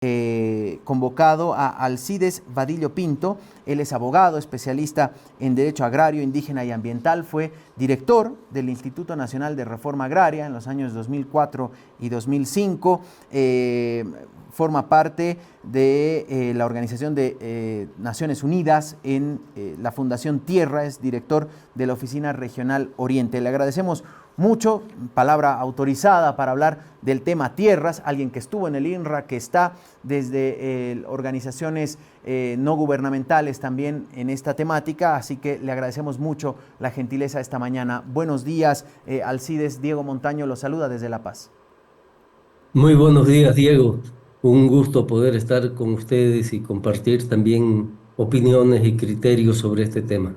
convocado a Alcides Vadillo Pinto. Él es abogado, especialista en Derecho Agrario, Indígena y Ambiental. Fue director del Instituto Nacional de Reforma Agraria en los años 2004 y 2005. Forma parte de la Organización de Naciones Unidas en la Fundación Tierra. Es director de la Oficina Regional Oriente. Le agradecemos mucho, palabra autorizada para hablar del tema tierras, alguien que estuvo en el INRA, que está desde organizaciones no gubernamentales también en esta temática, así que le agradecemos mucho la gentileza esta mañana. Buenos días, Alcides. Diego Montaño lo saluda desde La Paz. Muy buenos días, Diego. Un gusto poder estar con ustedes y compartir también opiniones y criterios sobre este tema.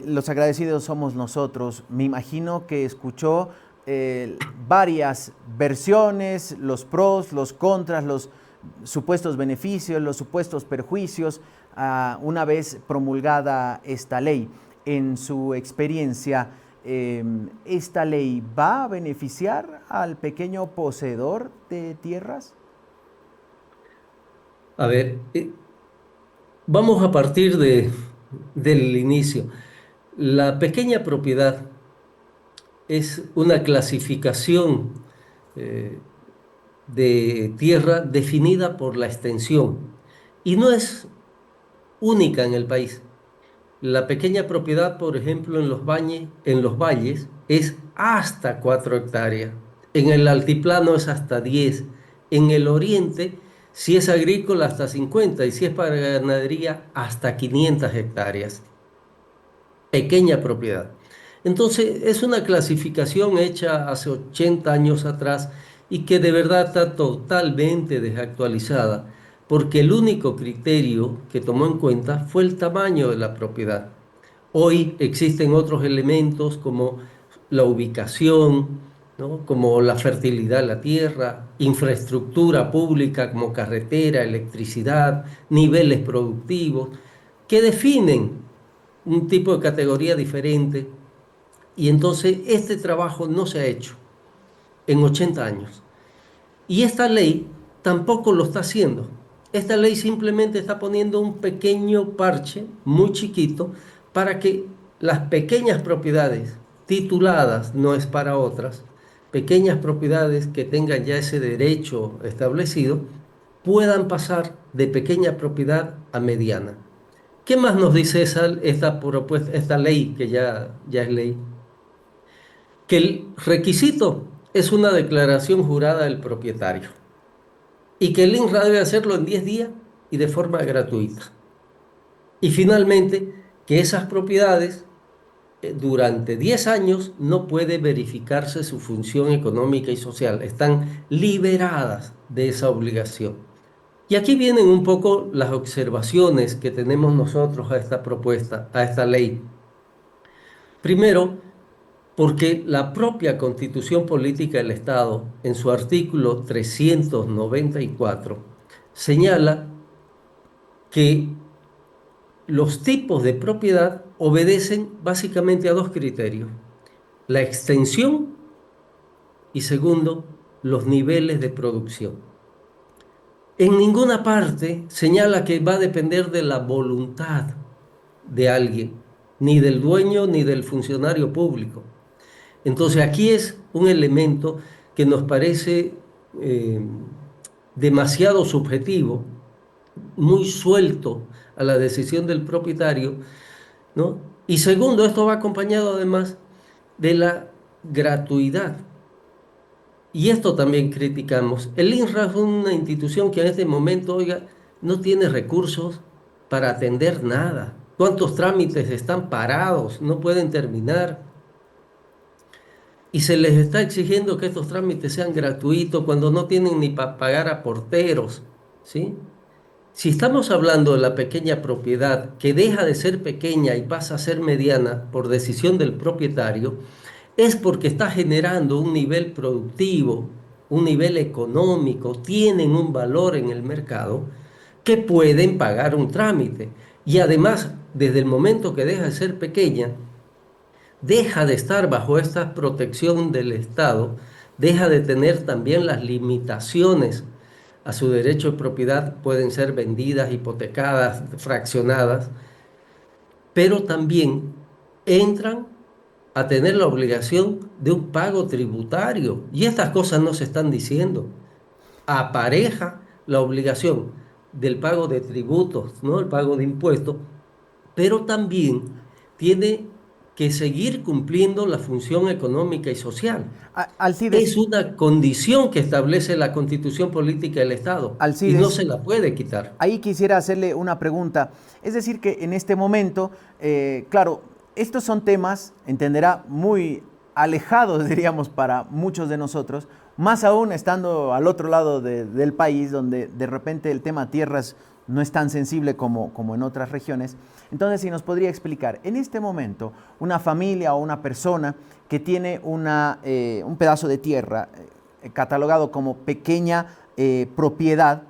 Los agradecidos somos nosotros. Me imagino que escuchó varias versiones, los pros, los contras, los supuestos beneficios, los supuestos perjuicios, una vez promulgada esta ley. En su experiencia, ¿esta ley va a beneficiar al pequeño poseedor de tierras? A ver, vamos a partir del inicio. La pequeña propiedad es una clasificación eh, de tierra definida por la extensión y no es única en el país. La pequeña propiedad, por ejemplo, en los valles es hasta 4 hectáreas. En el altiplano es hasta 10. En el oriente, si es agrícola, hasta 50. Y si es para ganadería, hasta 500 hectáreas. Pequeña propiedad. Entonces, es una clasificación hecha hace 80 años atrás y que de verdad está totalmente desactualizada, porque el único criterio que tomó en cuenta fue el tamaño de la propiedad. Hoy existen otros elementos como la ubicación, ¿no? Como la fertilidad de la tierra, infraestructura pública como carretera, electricidad, niveles productivos, que definen un tipo de categoría diferente. Y entonces este trabajo no se ha hecho en 80 años. Y esta ley tampoco lo está haciendo. Esta ley simplemente está poniendo un pequeño parche muy chiquito para que las pequeñas propiedades tituladas, no es para otras, pequeñas propiedades que tengan ya ese derecho establecido, puedan pasar de pequeña propiedad a mediana. ¿Qué más nos dice esta propuesta, esta ley que ya es ley? Que el requisito es una declaración jurada del propietario y que el INRA debe hacerlo en 10 días y de forma gratuita. Y finalmente, que esas propiedades durante 10 años no puede verificarse su función económica y social, están liberadas de esa obligación. Y aquí vienen un poco las observaciones que tenemos nosotros a esta propuesta, a esta ley. Primero, porque la propia Constitución Política del Estado, en su artículo 394, señala que los tipos de propiedad obedecen básicamente a dos criterios: la extensión y segundo, los niveles de producción. En ninguna parte señala que va a depender de la voluntad de alguien, ni del dueño ni del funcionario público. Entonces aquí es un elemento que nos parece demasiado subjetivo, muy suelto a la decisión del propietario, ¿no? Y segundo, esto va acompañado además de la gratuidad. Y esto también criticamos. El INRA es una institución que en este momento, oiga, no tiene recursos para atender nada. ¿Cuántos trámites están parados? No pueden terminar. Y se les está exigiendo que estos trámites sean gratuitos cuando no tienen ni para pagar a porteros, ¿sí? Si estamos hablando de la pequeña propiedad que deja de ser pequeña y pasa a ser mediana por decisión del propietario, es porque está generando un nivel productivo, un nivel económico, tienen un valor en el mercado que pueden pagar un trámite. Y además, desde el momento que deja de ser pequeña, deja de estar bajo esta protección del Estado, deja de tener también las limitaciones a su derecho de propiedad, pueden ser vendidas, hipotecadas, fraccionadas, pero también entran a tener la obligación de un pago tributario. Y estas cosas no se están diciendo. Apareja la obligación del pago de tributos, ¿no? El pago de impuestos, pero también tiene que seguir cumpliendo la función económica y social. Alcides, Es una condición que establece la Constitución Política del Estado y no Alcides, se la puede quitar. ahí quisiera hacerle una pregunta. Es decir, que en este momento, claro, estos son temas, entenderá, muy alejados, diríamos, para muchos de nosotros, más aún estando al otro lado del país, donde de repente el tema tierras no es tan sensible como en otras regiones. Entonces, si nos podría explicar, en este momento, una familia o una persona que tiene un pedazo de tierra catalogado como pequeña propiedad,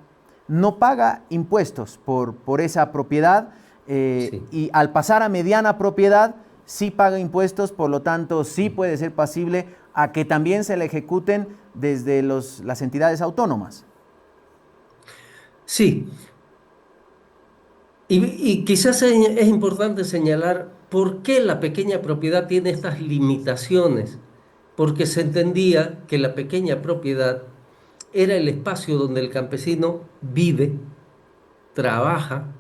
no paga impuestos por esa propiedad Sí. y al pasar a mediana propiedad sí paga impuestos, por lo tanto sí puede ser pasible a que también se le ejecuten desde las entidades autónomas. Sí, y quizás es importante señalar por qué la pequeña propiedad tiene estas limitaciones, porque se entendía que la pequeña propiedad era el espacio donde el campesino vive, trabaja,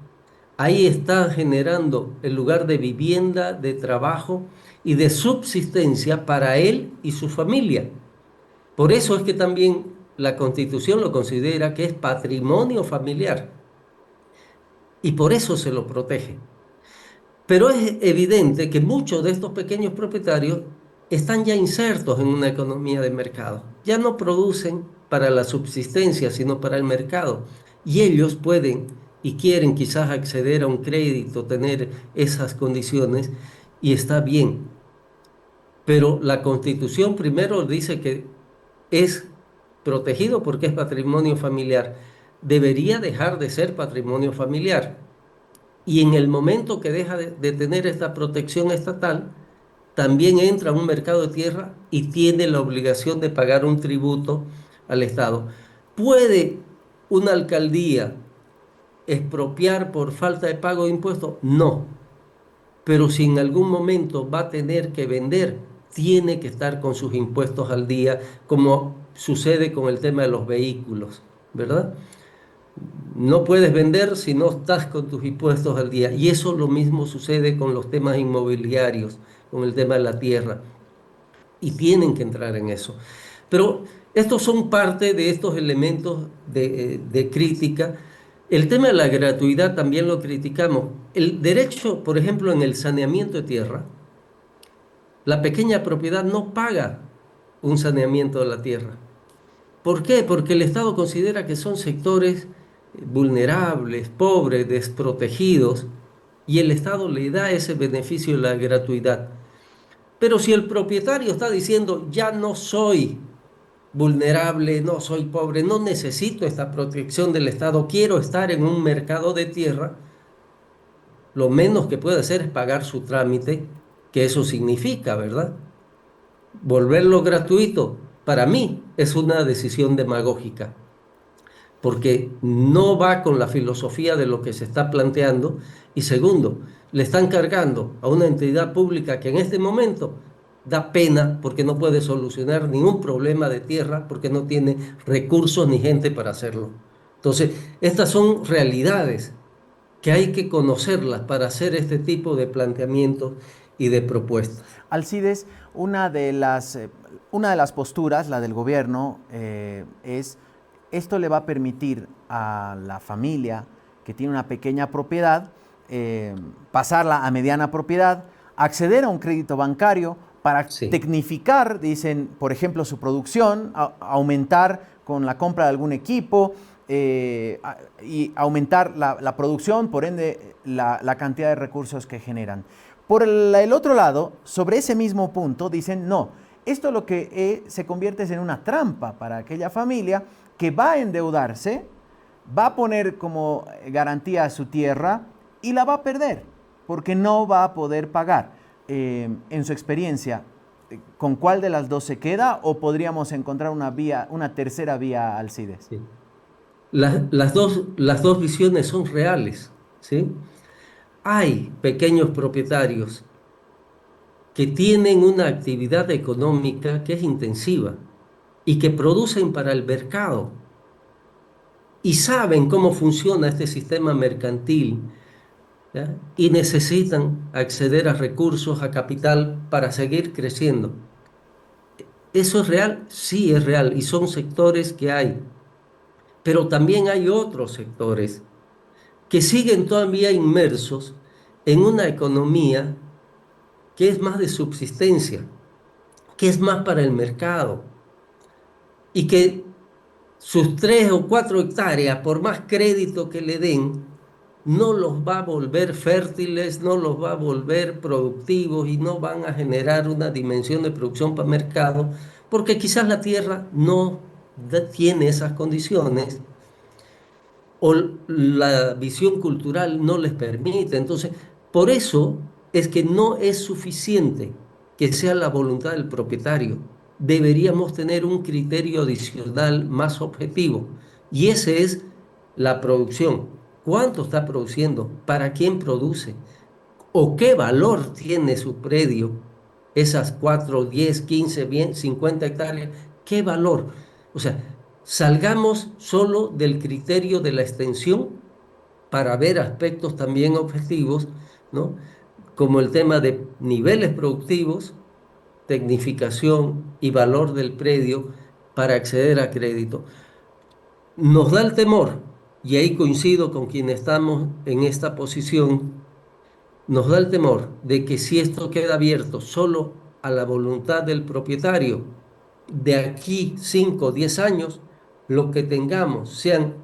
ahí está generando el lugar de vivienda, de trabajo y de subsistencia para él y su familia. Por eso es que también la Constitución lo considera que es patrimonio familiar y por eso se lo protege. Pero es evidente que muchos de estos pequeños propietarios están ya insertos en una economía de mercado. Ya no producen para la subsistencia, sino para el mercado. Y ellos pueden y quieren quizás acceder a un crédito, tener esas condiciones, y está bien. Pero la Constitución primero dice que es protegido porque es patrimonio familiar. Debería dejar de ser patrimonio familiar. Y en el momento que deja de tener esta protección estatal, también entra a un mercado de tierra y tiene la obligación de pagar un tributo al Estado. ¿Puede una alcaldía expropiar por falta de pago de impuestos? No, pero si en algún momento va a tener que vender, tiene que estar con sus impuestos al día, como sucede con el tema de los vehículos, ¿verdad? No puedes vender si no estás con tus impuestos al día. Y eso lo mismo sucede con los temas inmobiliarios, con el tema de la tierra. Y tienen que entrar en eso. Pero estos son parte de estos elementos de crítica. El tema de la gratuidad también lo criticamos. El derecho, por ejemplo, en el saneamiento de tierra, la pequeña propiedad no paga un saneamiento de la tierra. ¿Por qué? Porque el Estado considera que son sectores vulnerables, pobres, desprotegidos, y el Estado le da ese beneficio de la gratuidad. Pero si el propietario está diciendo, ya no soy vulnerable, no soy pobre, no necesito esta protección del Estado, quiero estar en un mercado de tierra, lo menos que puede hacer es pagar su trámite, que eso significa, ¿verdad? Volverlo gratuito, para mí, es una decisión demagógica, porque no va con la filosofía de lo que se está planteando. Y segundo, le están cargando a una entidad pública que en este momento da pena porque no puede solucionar ningún problema de tierra, porque no tiene recursos ni gente para hacerlo. Entonces, estas son realidades que hay que conocerlas para hacer este tipo de planteamientos y de propuestas. Alcides, una de las posturas, la del gobierno, es esto le va a permitir a la familia que tiene una pequeña propiedad pasarla a mediana propiedad, acceder a un crédito bancario para Sí. tecnificar, dicen, por ejemplo, su producción, aumentar con la compra de algún equipo y aumentar la producción, por ende, la cantidad de recursos que generan. Por el otro lado, sobre ese mismo punto, dicen, no, esto lo que se convierte en una trampa para aquella familia que va a endeudarse, va a poner como garantía su tierra y la va a perder, porque no va a poder pagar. En su experiencia, ¿con cuál de las dos se queda o podríamos encontrar una tercera vía, Alcides? Sí. las dos visiones son reales, ¿sí? Hay pequeños propietarios que tienen una actividad económica que es intensiva y que producen para el mercado y saben cómo funciona este sistema mercantil, ¿ya? Y necesitan acceder a recursos, a capital para seguir creciendo. ¿Eso es real? Sí, es real y son sectores que hay, pero también hay otros sectores que siguen todavía inmersos en una economía que es más de subsistencia, que es más para el mercado y que sus 3 o 4 hectáreas, por más crédito que le den, no los va a volver fértiles, no los va a volver productivos y no van a generar una dimensión de producción para mercado, porque quizás la tierra no tiene esas condiciones o la visión cultural no les permite. Entonces, por eso es que no es suficiente que sea la voluntad del propietario. Deberíamos tener un criterio adicional más objetivo y ese es la producción. ¿Cuánto está produciendo? ¿Para quién produce? ¿O qué valor tiene su predio? Esas 4, 10, 15, bien, 50 hectáreas. ¿Qué valor? O sea, salgamos solo del criterio de la extensión para ver aspectos también objetivos, ¿no? Como el tema de niveles productivos, tecnificación y valor del predio para acceder a crédito. Nos da el temor, y ahí coincido con quienes estamos en esta posición, nos da el temor de que si esto queda abierto solo a la voluntad del propietario, de aquí 5 o 10 años, lo que tengamos sean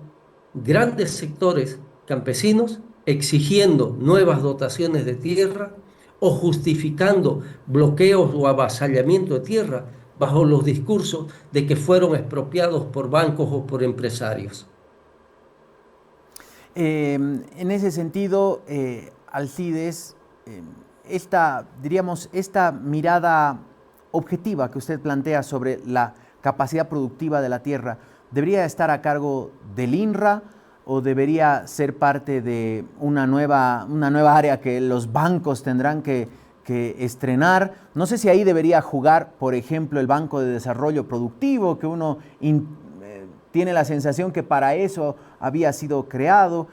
grandes sectores campesinos exigiendo nuevas dotaciones de tierra o justificando bloqueos o avasallamiento de tierra bajo los discursos de que fueron expropiados por bancos o por empresarios. En ese sentido, Alcides, eh, diríamos, esta mirada objetiva que usted plantea sobre la capacidad productiva de la tierra, ¿debería estar a cargo del INRA o debería ser parte de una nueva área que los bancos tendrán que estrenar? No sé si ahí debería jugar, por ejemplo, el Banco de Desarrollo Productivo, que uno tiene la sensación que para eso había sido creado.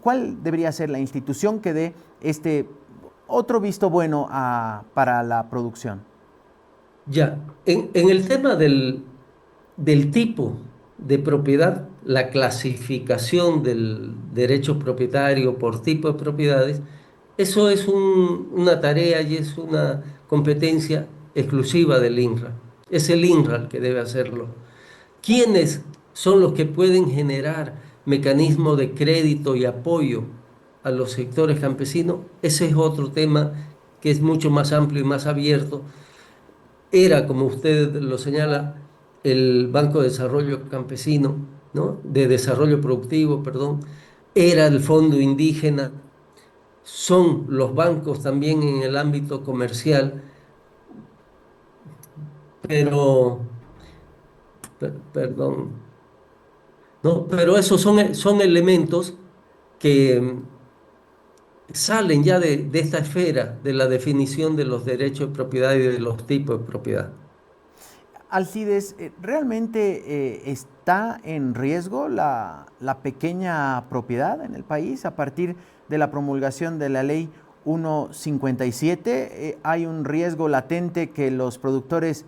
¿Cuál debería ser la institución que dé este otro visto bueno para la producción? Ya, en el tema del tipo de propiedad, la clasificación del derecho propietario por tipo de propiedades, eso es una tarea y es una competencia exclusiva del INRA. Es el INRA el que debe hacerlo. ¿Quiénes son los que pueden generar mecanismos de crédito y apoyo a los sectores campesinos? Ese es otro tema que es mucho más amplio y más abierto. Era, como usted lo señala, el Banco de Desarrollo Campesino, ¿no? De Desarrollo Productivo, perdón. Era el Fondo Indígena. Son los bancos también en el ámbito comercial, pero, perdón, ¿no? Pero esos son elementos que salen ya de esta esfera de la definición de los derechos de propiedad y de los tipos de propiedad. Alcides, ¿realmente está en riesgo la pequeña propiedad en el país a partir de la promulgación de la ley 157? ¿Hay un riesgo latente que los productores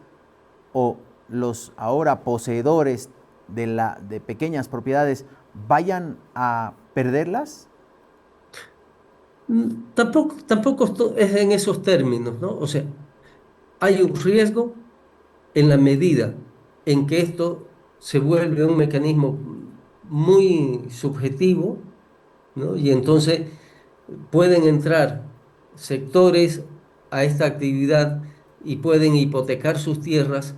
o los ahora poseedores de pequeñas propiedades vayan a perderlas? Tampoco es en esos términos, ¿no? O sea, hay un riesgo en la medida en que esto se vuelve un mecanismo muy subjetivo, ¿no? Y entonces pueden entrar sectores a esta actividad y pueden hipotecar sus tierras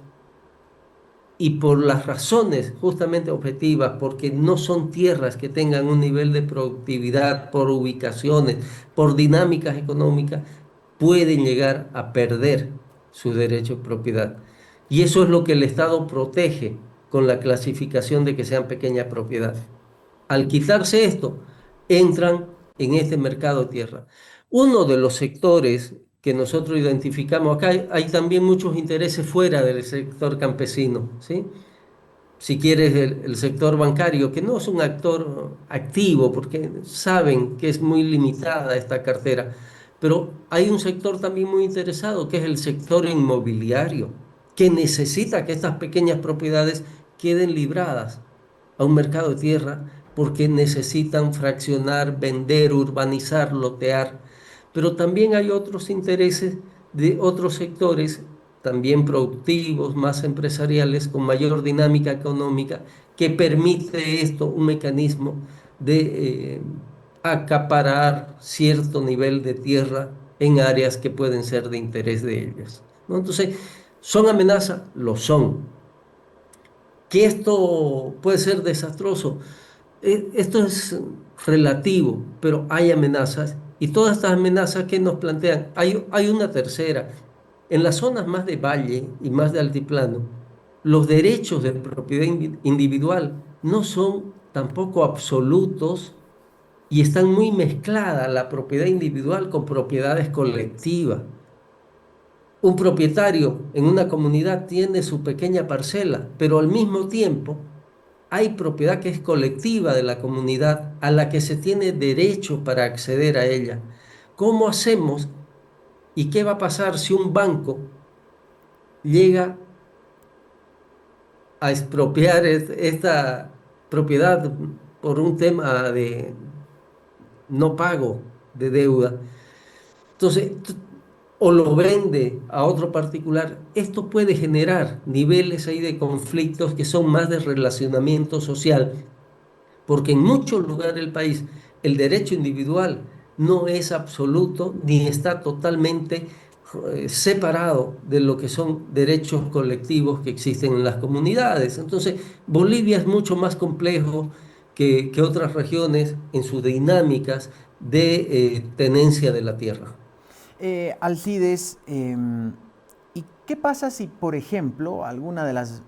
y por las razones justamente objetivas, porque no son tierras que tengan un nivel de productividad por ubicaciones, por dinámicas económicas, pueden llegar a perder su derecho de propiedad. Y eso es lo que el Estado protege con la clasificación de que sean pequeña propiedad. Al quitarse esto, entran en este mercado de tierra. Uno de los sectores que nosotros identificamos acá, hay también muchos intereses fuera del sector campesino, ¿sí? Si quieres, el sector bancario, que no es un actor activo, porque saben que es muy limitada esta cartera, pero hay un sector también muy interesado, que es el sector inmobiliario, que necesita que estas pequeñas propiedades queden libradas a un mercado de tierra, porque necesitan fraccionar, vender, urbanizar, lotear. Pero también hay otros intereses de otros sectores también productivos, más empresariales, con mayor dinámica económica, que permite esto, un mecanismo de acaparar cierto nivel de tierra en áreas que pueden ser de interés de ellos, ¿no? Entonces, ¿son amenazas? Lo son. ¿Que esto puede ser desastroso? Esto es relativo, pero hay amenazas y todas estas amenazas que nos plantean, hay una tercera. En las zonas más de valle y más de altiplano, los derechos de propiedad individual no son tampoco absolutos y están muy mezcladas la propiedad individual con propiedades colectivas. Un propietario en una comunidad tiene su pequeña parcela, pero al mismo tiempo hay propiedad que es colectiva de la comunidad a la que se tiene derecho para acceder a ella. ¿Cómo hacemos y qué va a pasar si un banco llega a expropiar esta propiedad por un tema de no pago de deuda? Entonces, o lo vende a otro particular, esto puede generar niveles ahí de conflictos que son más de relacionamiento social, porque en muchos lugares del país el derecho individual no es absoluto ni está totalmente separado de lo que son derechos colectivos que existen en las comunidades. Entonces, Bolivia es mucho más complejo que otras regiones en sus dinámicas de tenencia de la tierra. Alcides, ¿y qué pasa si, por ejemplo, alguna de las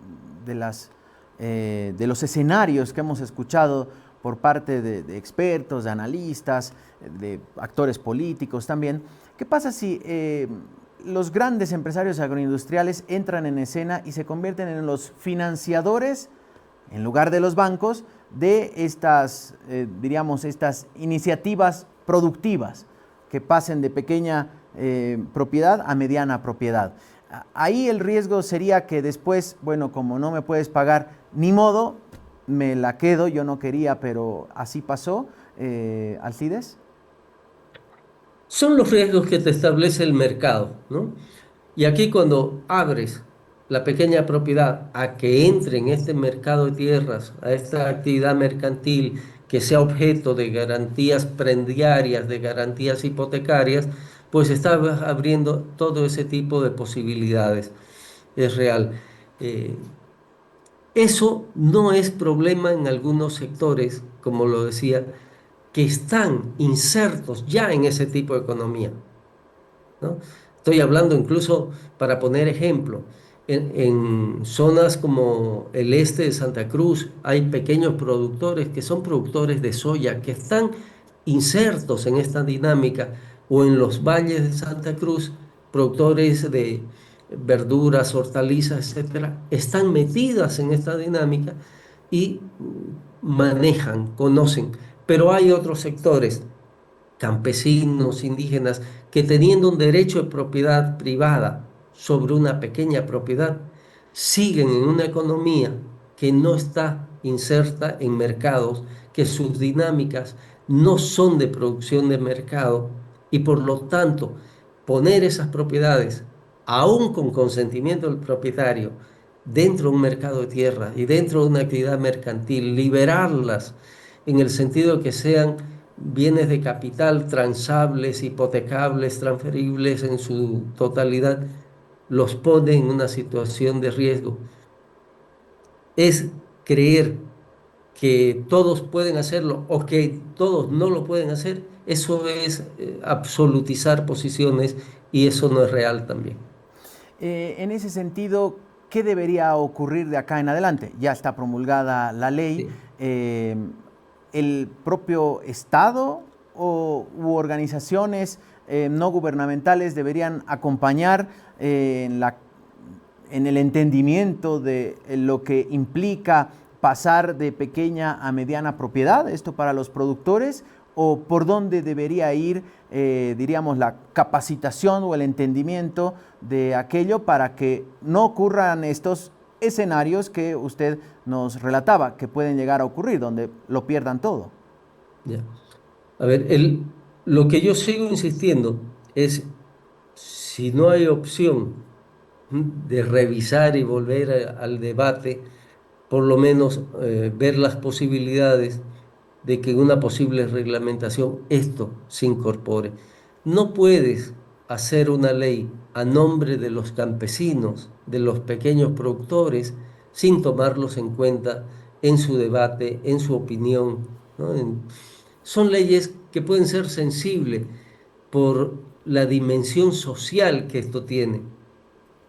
de los escenarios que hemos escuchado por parte de expertos, de analistas, de actores políticos también, qué pasa si los grandes empresarios agroindustriales entran en escena y se convierten en los financiadores, en lugar de los bancos, de estas, diríamos, estas iniciativas productivas que pasen de pequeña propiedad a mediana propiedad? Ahí el riesgo sería que después, bueno, como no me puedes pagar, ni modo, me la quedo, yo no quería, pero así pasó. Alcides. Son los riesgos que te establece el mercado, ¿no? Y aquí cuando abres la pequeña propiedad a que entre en este mercado de tierras, a esta actividad mercantil que sea objeto de garantías prendiarias, de garantías hipotecarias, pues estás abriendo todo ese tipo de posibilidades. Es real. Eh, Eso no es problema en algunos sectores, como lo decía, que están insertos ya en ese tipo de economía, ¿no? Estoy hablando incluso, para poner ejemplo, en zonas como el este de Santa Cruz hay pequeños productores que son productores de soya, que están insertos en esta dinámica, o en los valles de Santa Cruz, productores de verduras, hortalizas, etcétera, están metidas en esta dinámica y manejan, conocen. Pero hay otros sectores campesinos, indígenas, que teniendo un derecho de propiedad privada sobre una pequeña propiedad, siguen en una economía que no está inserta en mercados, que sus dinámicas no son de producción de mercado y por lo tanto poner esas propiedades, aún con consentimiento del propietario, dentro de un mercado de tierra y dentro de una actividad mercantil, liberarlas en el sentido de que sean bienes de capital transables, hipotecables, transferibles en su totalidad, los pone en una situación de riesgo. Es creer que todos pueden hacerlo o que todos no lo pueden hacer, eso es absolutizar posiciones y eso no es real también. En ese sentido, ¿qué debería ocurrir de acá en adelante? Ya está promulgada la ley. Sí. ¿El propio Estado u organizaciones no gubernamentales deberían acompañar en el entendimiento de lo que implica pasar de pequeña a mediana propiedad, esto para los productores, o por dónde debería ir, diríamos, la capacitación o el entendimiento de aquello para que no ocurran estos escenarios que usted nos relataba, que pueden llegar a ocurrir, donde lo pierdan todo? Ya. A ver, lo que yo sigo insistiendo es, si no hay opción de revisar y volver al debate, por lo menos ver las posibilidades de que en una posible reglamentación esto se incorpore. No puedes hacer una ley a nombre de los campesinos, de los pequeños productores, sin tomarlos en cuenta en su debate, en su opinión, ¿no? Son leyes que pueden ser sensibles por la dimensión social que esto tiene.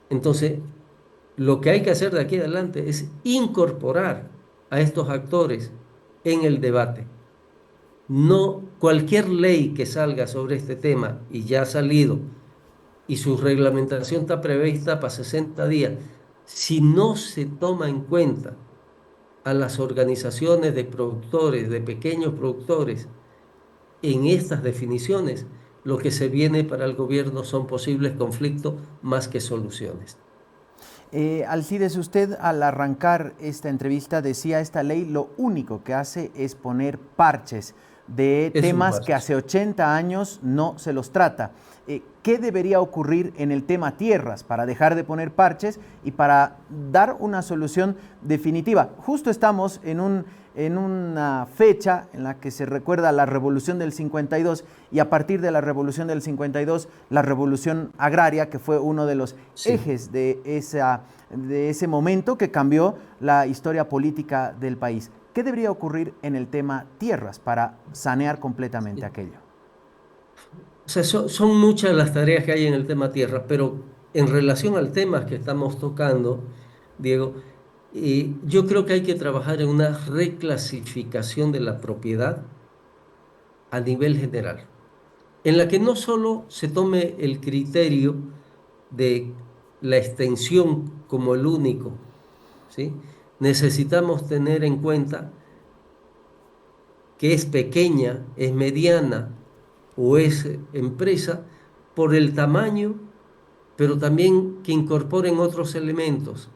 Entonces, lo que hay que hacer de aquí adelante es incorporar a estos actores en el debate. No cualquier ley que salga sobre este tema, y ya ha salido, y su reglamentación está prevista para 60 días, si no se toma en cuenta a las organizaciones de productores, de pequeños productores, en estas definiciones, lo que se viene para el gobierno son posibles conflictos más que soluciones. Alcides, usted al arrancar esta entrevista decía, esta ley lo único que hace es poner parches de Es un temas que parche. hace 80 años no se los trata. ¿Qué debería ocurrir en el tema tierras para dejar de poner parches y para dar una solución definitiva? Justo estamos en una fecha en la que se recuerda la revolución del 52 y a partir de la revolución del 52, la revolución agraria, que fue uno de los Sí. ejes de ese momento que cambió la historia política del país. ¿Qué debería ocurrir en el tema tierras para sanear completamente Sí. aquello? O sea, son muchas las tareas que hay en el tema tierra, pero en relación al tema que estamos tocando, Diego, yo creo que hay que trabajar en una reclasificación de la propiedad a nivel general, en la que no solo se tome el criterio de la extensión como el único, ¿sí? Necesitamos tener en cuenta que es pequeña, es mediana o es empresa por el tamaño, pero también que incorporen otros elementos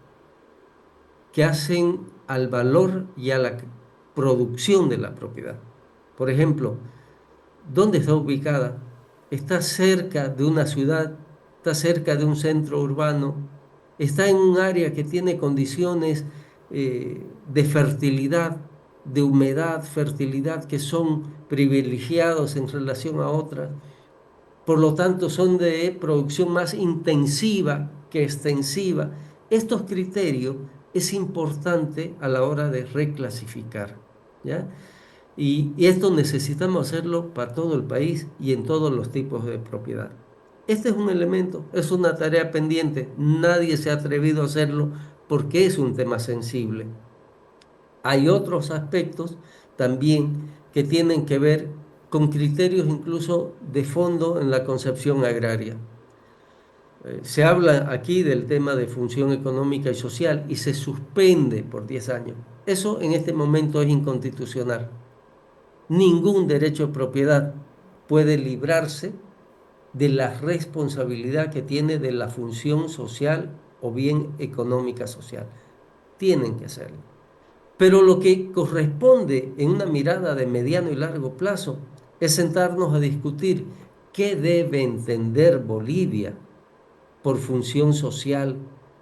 que hacen al valor y a la producción de la propiedad. Por ejemplo, ¿dónde está ubicada? Está cerca de una ciudad, está cerca de un centro urbano, está en un área que tiene condiciones de fertilidad, de humedad, fertilidad, que son privilegiados en relación a otras. Por lo tanto, son de producción más intensiva que extensiva. Estos criterios es importante a la hora de reclasificar, ¿ya? Y esto necesitamos hacerlo para todo el país y en todos los tipos de propiedad. Este es un elemento, es una tarea pendiente. Nadie se ha atrevido a hacerlo porque es un tema sensible. Hay otros aspectos también que tienen que ver con criterios incluso de fondo en la concepción agraria. Se habla aquí del tema de función económica y social y se suspende por 10 años. Eso en este momento es inconstitucional. Ningún derecho de propiedad puede librarse de la responsabilidad que tiene de la función social o bien económica social. Tienen que hacerlo. Pero lo que corresponde en una mirada de mediano y largo plazo es sentarnos a discutir qué debe entender Bolivia por función social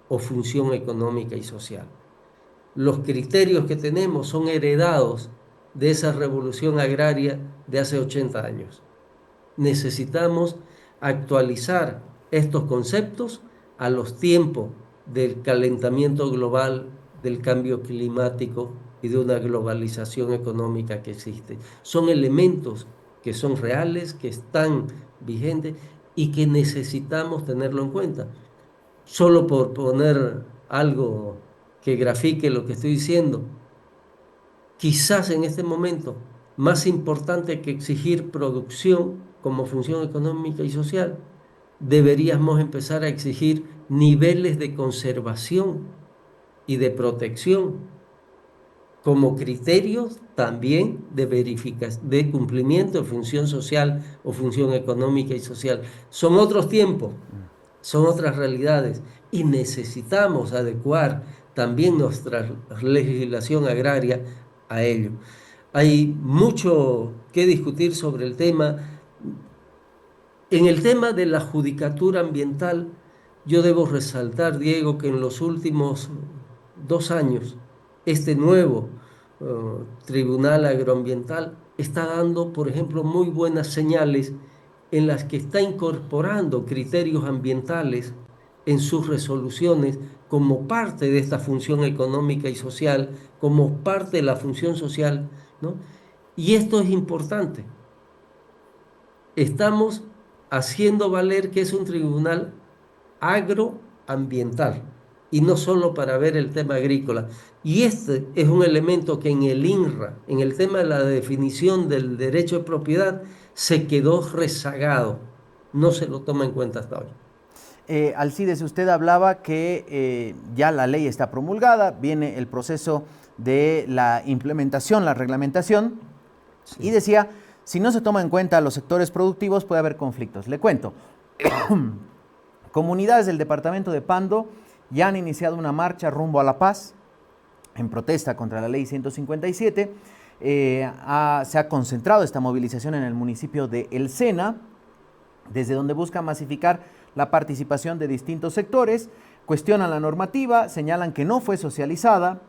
o función económica y social. Los criterios que tenemos son heredados de esa revolución agraria de hace 80 años. Necesitamos actualizar estos conceptos a los tiempos del calentamiento global, del cambio climático y de una globalización económica que existe. Son elementos que son reales, que están vigentes y que necesitamos tenerlo en cuenta. Solo por poner algo que grafique lo que estoy diciendo. Quizás en este momento, más importante que exigir producción como función económica y social, deberíamos empezar a exigir niveles de conservación y de protección como criterios también de verificación, de cumplimiento de función social o función económica y social. Son otros tiempos, son otras realidades y necesitamos adecuar también nuestra legislación agraria a ello. Hay mucho que discutir sobre el tema. En el tema de la judicatura ambiental, yo debo resaltar, Diego, que en los últimos 2 años, este nuevo eh, Tribunal Agroambiental está dando, por ejemplo, muy buenas señales en las que está incorporando criterios ambientales en sus resoluciones como parte de esta función económica y social, como parte de la función social, ¿no? Y esto es importante. Estamos haciendo valer que es un tribunal agroambiental y no solo para ver el tema agrícola. Y este es un elemento que en el INRA, en el tema de la definición del derecho de propiedad, se quedó rezagado. No se lo toma en cuenta hasta hoy. Alcides, usted hablaba que ya la ley está promulgada, viene el proceso de la implementación, la reglamentación, y Sí. decía, si no se toma en cuenta los sectores productivos puede haber conflictos. Le cuento, comunidades del departamento de Pando ya han iniciado una marcha rumbo a La Paz en protesta contra la ley 157. Se ha concentrado esta movilización en el municipio de El Sena, desde donde busca masificar la participación de distintos sectores, cuestionan la normativa, señalan que no fue socializada,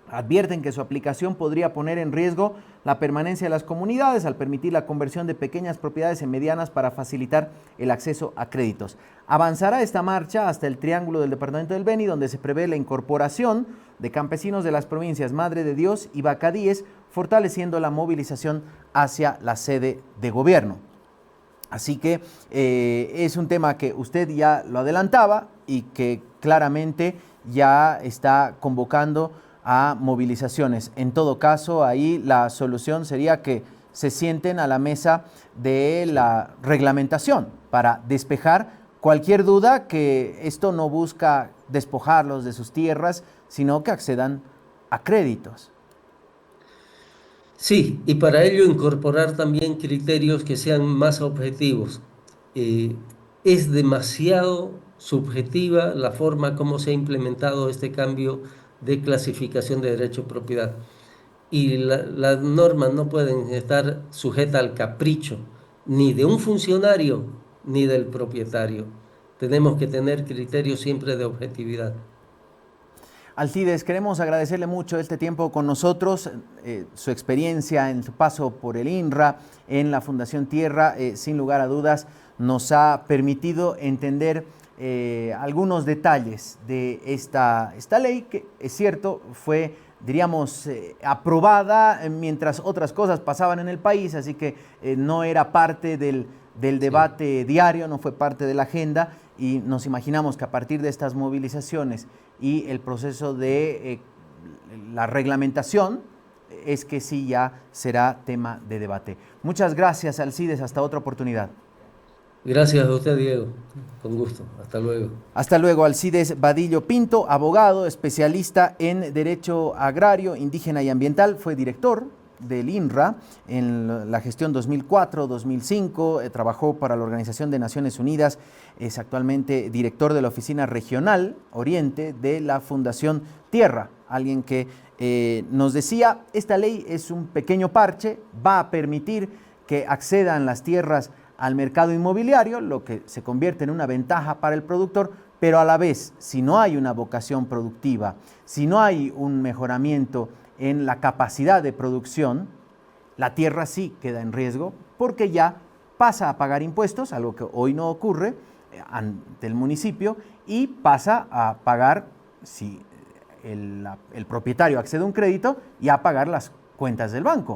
advierten que su aplicación podría poner en riesgo la permanencia de las comunidades al permitir la conversión de pequeñas propiedades en medianas para facilitar el acceso a créditos. Avanzará esta marcha hasta el Triángulo del Departamento del Beni, donde se prevé la incorporación de campesinos de las provincias Madre de Dios y Bacadíes, fortaleciendo la movilización hacia la sede de gobierno. Así que es un tema que usted ya lo adelantaba y que claramente ya está convocando a movilizaciones. En todo caso, ahí la solución sería que se sienten a la mesa de la reglamentación para despejar cualquier duda, que esto no busca despojarlos de sus tierras, sino que accedan a créditos. Sí, y para ello incorporar también criterios que sean más objetivos. Eh, es demasiado subjetiva la forma como se ha implementado este cambio de clasificación de derecho de propiedad. Y las normas no pueden estar sujetas al capricho ni de un funcionario ni del propietario. Tenemos que tener criterios siempre de objetividad. Alcides, queremos agradecerle mucho este tiempo con nosotros, su experiencia en su paso por el INRA, en la Fundación Tierra, sin lugar a dudas, nos ha permitido entender algunos detalles de esta ley, que es cierto, fue, diríamos, aprobada mientras otras cosas pasaban en el país, así que no era parte del debate diario, no fue parte de la agenda, y nos imaginamos que a partir de estas movilizaciones y el proceso de la reglamentación es que sí ya será tema de debate. Muchas gracias, Alcides, hasta otra oportunidad. Gracias a usted, Diego. Con gusto. Hasta luego. Hasta luego, Alcides Vadillo Pinto, abogado, especialista en Derecho Agrario, Indígena y Ambiental, fue director del INRA en la gestión 2004-2005, trabajó para la Organización de Naciones Unidas, es actualmente director de la Oficina Regional Oriente de la Fundación Tierra, alguien que nos decía, esta ley es un pequeño parche, va a permitir que accedan las tierras al mercado inmobiliario, lo que se convierte en una ventaja para el productor, pero a la vez, si no hay una vocación productiva, si no hay un mejoramiento en la capacidad de producción, la tierra sí queda en riesgo porque ya pasa a pagar impuestos, algo que hoy no ocurre ante el municipio, y pasa a pagar, si el propietario accede a un crédito, y a pagar las cuentas del banco.